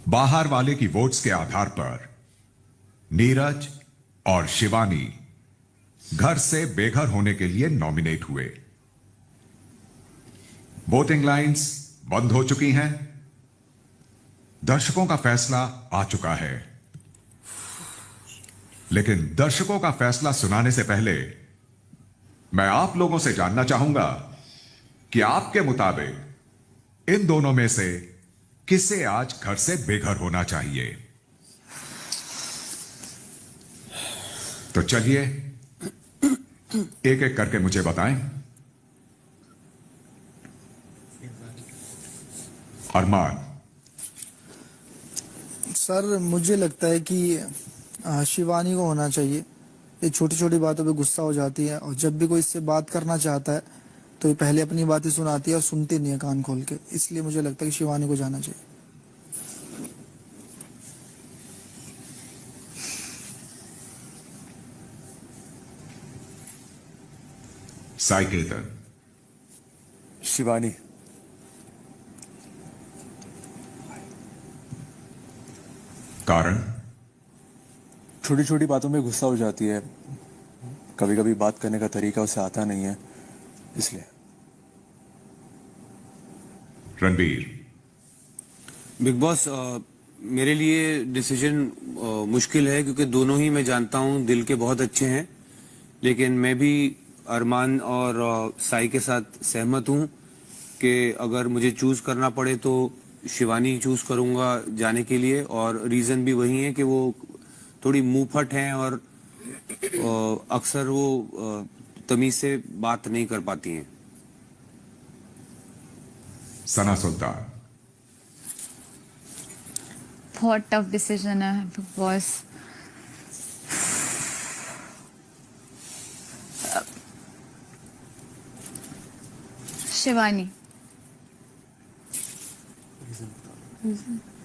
बाहर वाले की वोट्स के आधार पर नीरज और शिवानी घर से बेघर होने के लिए नॉमिनेट हुए। वोटिंग लाइंस बंद हो चुकी हैं। दर्शकों का फैसला आ चुका है। लेकिन दर्शकों का फैसला सुनाने से पहले मैं आप लोगों से जानना चाहूंगा कि आपके मुताबिक इन दोनों में से किसे आज घर से बेघर होना चाहिए। तो चलिए एक एक करके मुझे बताएं। अरमान। सर मुझे लगता है कि शिवानी को होना चाहिए। ये छोटी छोटी बातों पे गुस्सा हो जाती है और जब भी कोई इससे बात करना चाहता है तो ये पहले अपनी बातें सुनाती है और सुनती नहीं है कान खोल के। इसलिए मुझे लगता है कि शिवानी को जाना चाहिए। साइकेतन। शिवानी। कारण? छोटी छोटी बातों में गुस्सा हो जाती है। कभी कभी बात करने का तरीका उसे आता नहीं है, इसलिए। रणबीर। बिग बॉस, मेरे लिए डिसीजन मुश्किल है क्योंकि दोनों ही मैं जानता हूं दिल के बहुत अच्छे हैं, लेकिन मैं भी अरमान और साई के साथ सहमत हूं कि अगर मुझे चूज करना पड़े तो शिवानी चूज करूंगा जाने के लिए। और रीजन भी वही है कि वो थोड़ी मुंहफट हैं और अक्सर वो तमीज से बात नहीं कर पाती हैं। सना सुल्तान। बहुत टफ डिसीजन है बिग बॉस। शिवानी।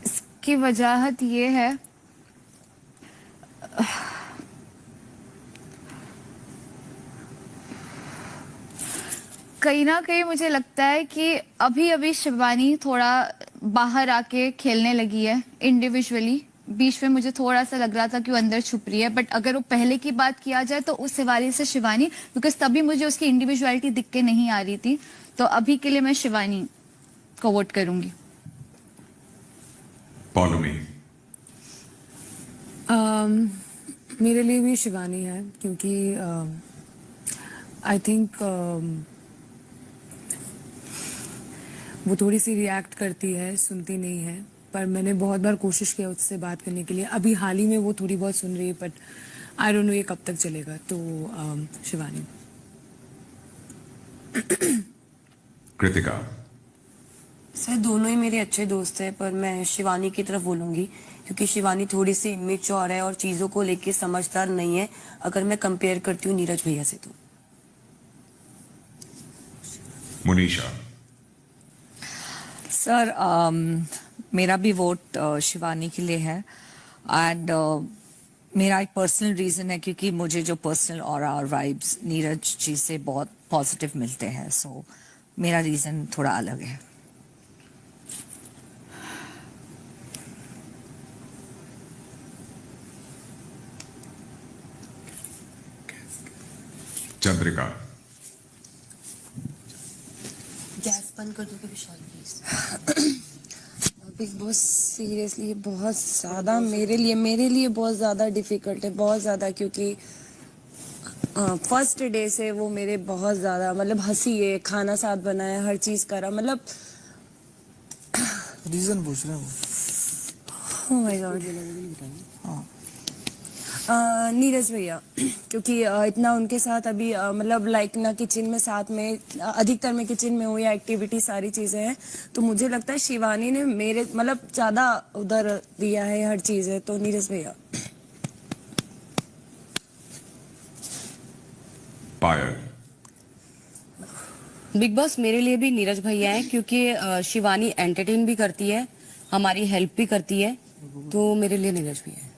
इसकी वजह ये है, कहीं ना कहीं मुझे लगता है कि अभी अभी शिवानी थोड़ा बाहर आके खेलने लगी है इंडिविजुअली। बीच में मुझे थोड़ा सा लग रहा था कि वो अंदर छुप रही है, बट अगर वो पहले की बात किया जाए तो उस हवाले से शिवानी, बिकॉज तभी मुझे उसकी इंडिविजुअलिटी दिख के नहीं आ रही थी। तो अभी के लिए मैं शिवानी को वोट करूंगी। पॉलोमी। मेरे लिए भी शिवानी है क्योंकि आई थिंक वो थोड़ी सी रिएक्ट करती है, सुनती नहीं है। पर मैंने बहुत बार कोशिश किया उससे बात करने के लिए। अभी हाल ही में वो थोड़ी बहुत सुन रही है, बट आई डोंट नो ये कब तक चलेगा। तो शिवानी। कृतिका। सर दोनों ही मेरे अच्छे दोस्त हैं, पर मैं शिवानी की तरफ बोलूंगी क्योंकि शिवानी थोड़ी सी इमेच्योर है और चीजों को लेके समझदार नहीं है, अगर मैं कंपेयर करती हूँ नीरज भैया से। तो मुनीषा। सर मेरा भी वोट शिवानी के लिए है। एंड मेरा एक पर्सनल रीजन है क्योंकि मुझे जो पर्सनल और वाइब्स नीरज जी से बहुत पॉजिटिव मिलते हैं। सो मेरा रीजन थोड़ा अलग है। चंद्रिका। गैस बंद कर दोगे विशाल प्लीज। बिग बॉस सीरियसली ये बहुत ज़्यादा मेरे लिए बहुत ज़्यादा डिफिकल्ट है, बहुत ज़्यादा। क्योंकि फर्स्ट डे से वो मेरे बहुत ज़्यादा मतलब हंसी है, खाना साथ बनाया, हर चीज़ करा, मतलब रीजन पूछ रहे हैं वो। Oh my God. नीरज भैया, क्योंकि इतना उनके साथ अभी मतलब लाइक ना किचन में साथ में, अधिकतर मैं किचन में हूँ या एक्टिविटी सारी चीज़ें हैं, तो मुझे लगता है शिवानी ने मेरे मतलब ज़्यादा उधर दिया है हर चीज़ें। तो नीरज भैया। पायल। बिग बॉस मेरे लिए भी नीरज भैया है क्योंकि शिवानी एंटरटेन भी करती है, हमारी हेल्प भी करती है, तो मेरे लिए नीरज भैया है।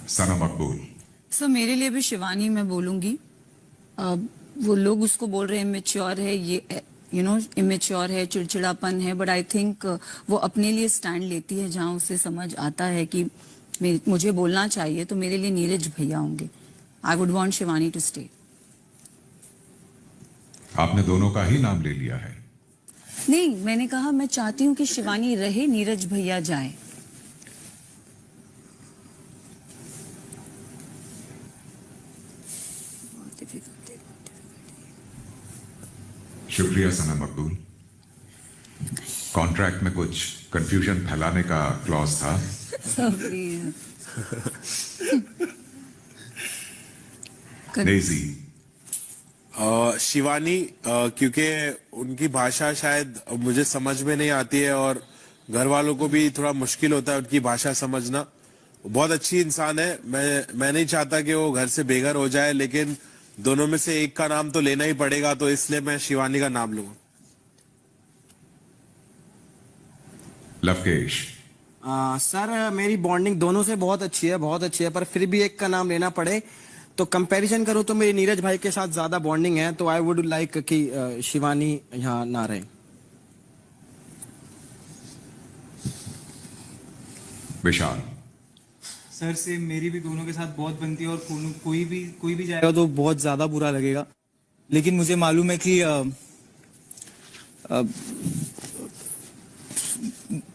सना मकबूल। सर मेरे लिए भी शिवानी मैं बोलूंगी। वो लोग उसको बोल रहे हैं मेच्योर है, ये यू नो इमेच्योर है, चिड़चिड़ापन है, बट आई थिंक वो अपने लिए स्टैंड लेती है जहाँ उसे समझ आता है कि मुझे बोलना चाहिए, तो मेरे लिए नीरज भैया होंगे. I would want Shivani to stay. आपने दोनों का ही नाम ले लिया है. नहीं, मैंने कहा मैं चाहती हूँ कि शिवानी रहे, नीरज भैया जाए. शुक्रिया सना मकबूल. कॉन्ट्रैक्ट में कुछ कंफ्यूजन फैलाने का क्लॉज था. डेजी. शिवानी, क्योंकि उनकी भाषा शायद मुझे समझ में नहीं आती है और घर वालों को भी थोड़ा मुश्किल होता है उनकी भाषा समझना. बहुत अच्छी इंसान है. मैं नहीं चाहता कि वो घर से बेघर हो जाए, लेकिन दोनों में से एक का नाम तो लेना ही पड़ेगा, तो इसलिए मैं शिवानी का नाम लूंगा. लवकेश. सर मेरी बॉन्डिंग दोनों से बहुत अच्छी है, पर फिर भी एक का नाम लेना पड़े तो कंपैरिजन करूं तो मेरी नीरज भाई के साथ ज्यादा बॉन्डिंग है, तो आई वुड लाइक कि शिवानी यहाँ ना रहे. विशाल. सर से मेरी भी दोनों के साथ बहुत बनती है और कोई भी जाएगा तो बहुत ज्यादा बुरा लगेगा, लेकिन मुझे मालूम है कि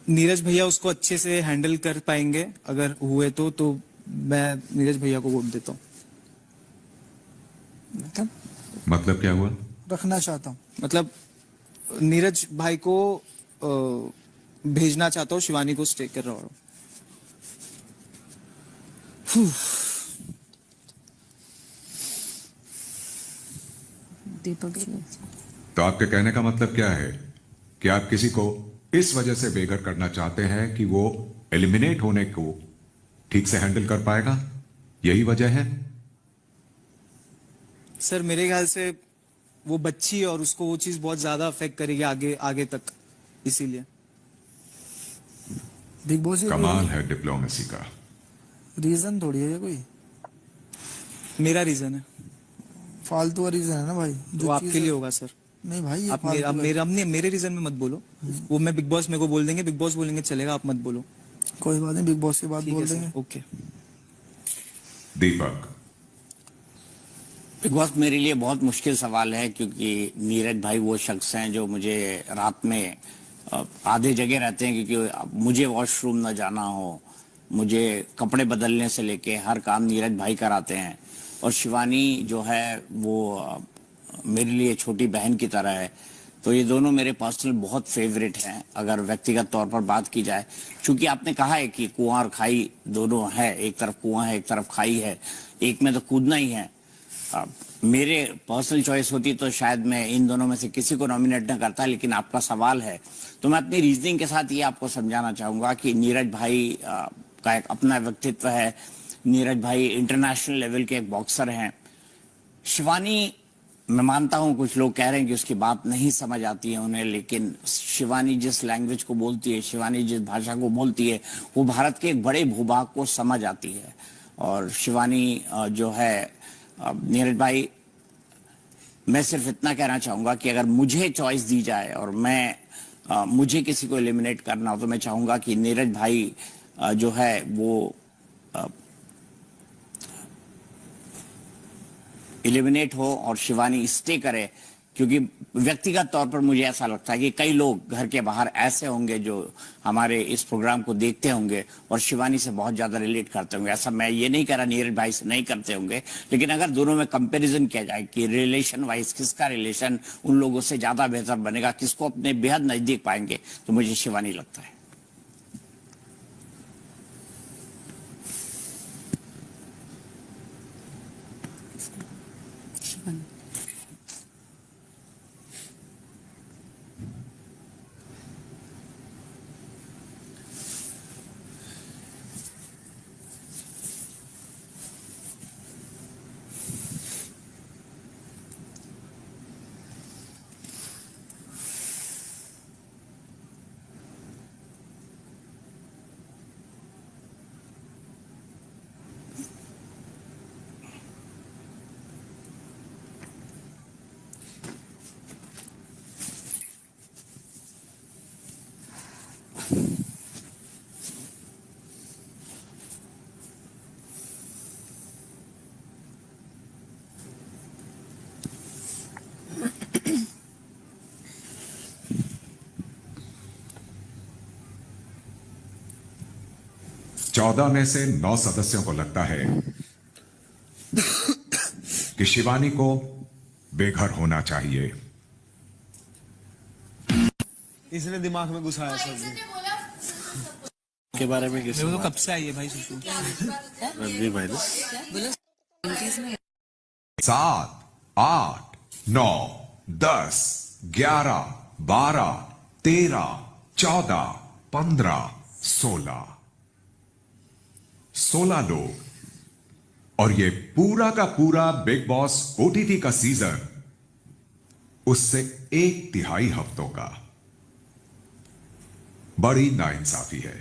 नीरज भैया उसको अच्छे से हैंडल कर पाएंगे. अगर हुए तो मैं नीरज भैया को वोट देता हूँ. मतलब क्या हुआ? रखना चाहता हूँ. मतलब नीरज भाई को भेजना चाहता हूँ, शिवानी को स्टे कर रहा हूँ. दीपक जी. तो आपके कहने का मतलब क्या है कि आप किसी को इस वजह से बेघर करना चाहते हैं कि वो एलिमिनेट होने को ठीक से हैंडल कर पाएगा? यही वजह है? सर मेरे ख्याल से वो बच्ची और उसको वो चीज बहुत ज्यादा अफेक्ट करेगी आगे तक, इसीलिए. बिग बॉस कमाल है डिप्लोमेसी का. रीजन थोड़ी है ये कोई मेरा रीजन है, फालतू का रीजन है ना भाई. वो आपके लिए होगा सर. नहीं भाई, ये आप फालतू है. मेरे रीजन में मत बोलो. वो मैं बिग बॉस मेरे को बोल देंगे, बिग बॉस बोलेंगे चलेगा, आप मत बोलो. कोई बात नहीं, बिग बॉस की बात ठीक बोल है देंगे. Sir, okay. Deepak. Bigg Boss मेरे लिए बहुत मुश्किल सवाल है, क्योंकि नीरज भाई वो शख्स हैं जो मुझे रात में आधे जगह रहते हैं, क्योंकि मुझे वॉशरूम न जाना हो, मुझे कपड़े बदलने से लेके हर काम नीरज भाई कराते हैं. और शिवानी जो है वो मेरे लिए छोटी बहन की तरह है. तो ये दोनों मेरे पर्सनल बहुत फेवरेट हैं अगर व्यक्तिगत तौर पर बात की जाए. क्योंकि आपने कहा है कि कुआं और खाई दोनों है, एक तरफ कुआं है एक तरफ खाई है, एक में तो कूदना ही है. मेरे पर्सनल चॉइस होती तो शायद मैं इन दोनों में से किसी को नॉमिनेट न करता, लेकिन आपका सवाल है तो मैं अपनी रीजनिंग के साथ ये आपको समझाना चाहूंगा कि नीरज भाई का एक अपना व्यक्तित्व है. नीरज भाई इंटरनेशनल लेवल के एक बॉक्सर हैं. शिवानी, मैं मानता हूं कुछ लोग कह रहे हैं कि उसकी बात नहीं समझ आती है उन्हें, लेकिन शिवानी जिस लैंग्वेज को बोलती है, शिवानी जिस भाषा को बोलती है, वो भारत के एक बड़े भूभाग को समझ आती है. और शिवानी जो है, नीरज भाई, मैं सिर्फ इतना कहना चाहूंगा कि अगर मुझे चॉइस दी जाए और मुझे किसी को एलिमिनेट करना हो, तो मैं चाहूंगा कि नीरज भाई जो है वो एलिमिनेट हो और शिवानी स्टे करे. क्योंकि व्यक्तिगत तौर पर मुझे ऐसा लगता है कि कई लोग घर के बाहर ऐसे होंगे जो हमारे इस प्रोग्राम को देखते होंगे और शिवानी से बहुत ज्यादा रिलेट करते होंगे. ऐसा मैं ये नहीं कह रहा नीरज भाई से नहीं करते होंगे, लेकिन अगर दोनों में कंपैरिजन किया जाए कि रिलेशन वाइज किसका रिलेशन उन लोगों से ज्यादा बेहतर बनेगा, किसको अपने बेहद नजदीक पाएंगे, तो मुझे शिवानी लगता है. 14 में से 9 सदस्यों को लगता है कि शिवानी को बेघर होना चाहिए। इसने दिमाग में घुसाया सर के बारे में मेरे को तो कब से आई है भाई सुशु। रणवीर भाई ने 7, 8, 9, 10, 11, 12, 13, 14, 15, 16 लोग, और ये पूरा का पूरा बिग बॉस ओटीटी का सीजन उससे 1/3 हफ्तों का। बड़ी नाइंसाफी है।